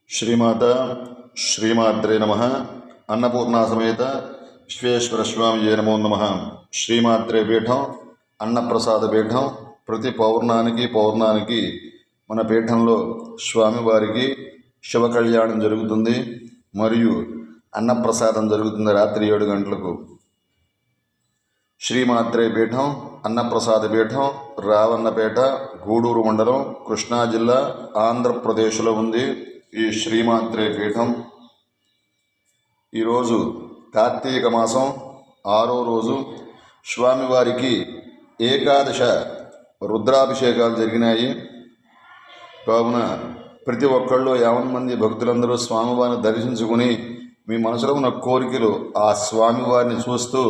శ్రీమాత శ్రీమాత్రే నమ అన్నపూర్ణ సమేత విశ్వేశ్వర స్వామియే నమో నమ. శ్రీమాత్రే పీఠం అన్నప్రసాద పీఠం. ప్రతి పౌర్ణానికి మన పీఠంలో స్వామివారికి శివ కళ్యాణం జరుగుతుంది మరియు అన్నప్రసాదం జరుగుతుంది రాత్రి 7 గంటలకు. శ్రీమాత్రే పీఠం అన్నప్రసాద పీఠం రావన్నపేట, గూడూరు మండలం, కృష్ణా జిల్లా, ఆంధ్రప్రదేశ్లో ఉంది ఈ శ్రీమాత్రే పీఠం. ఈరోజు కార్తీక మాసం 6వ రోజు. స్వామివారికి ఏకాదశ రుద్రాభిషేకాలు జరిగినాయి. కావున ప్రతి ఒక్కళ్ళు 50 మంది భక్తులందరూ స్వామివారిని దర్శించుకుని మీ మనసులో ఉన్న కోరికలు ఆ స్వామివారిని చూస్తూ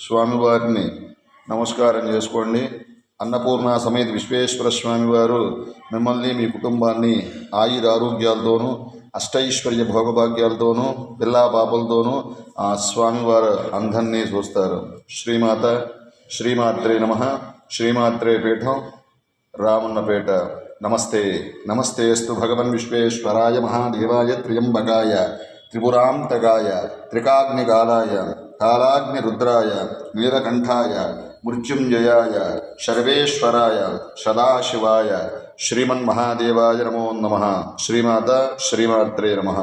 స్వామివారిని నమస్కారం చేసుకోండి. అన్నపూర్ణ సమేత విశ్వేశ్వర స్వామివారు మిమ్మల్ని మీ కుటుంబాన్ని ఆయురారోగ్యాలతోనూ అష్టైశ్వర్య భోగభాగ్యాలతోనూ పిల్లా పాపలతోనూ ఆ స్వామివారు అందరినీ చూస్తారు. శ్రీమాత శ్రీమాత్రే నమ. శ్రీమాత్రే పీఠం రామన్నపేట. నమస్తే నమస్తేస్తు భగవన్ విశ్వేశ్వరాయ మహాదేవాయ త్ర్యంబకాయ త్రిపురాంతకాయ త్రికాగ్నికాలాయ కాలాగ్నిరుద్రాయ నీలకంఠాయ మృత్యుంజయాయ సర్వేశ్వరాయ సదాశివాయ శ్రీమన్మహాదేవాయ నమో నమః. శ్రీమాత శ్రీమాత్రే నమః.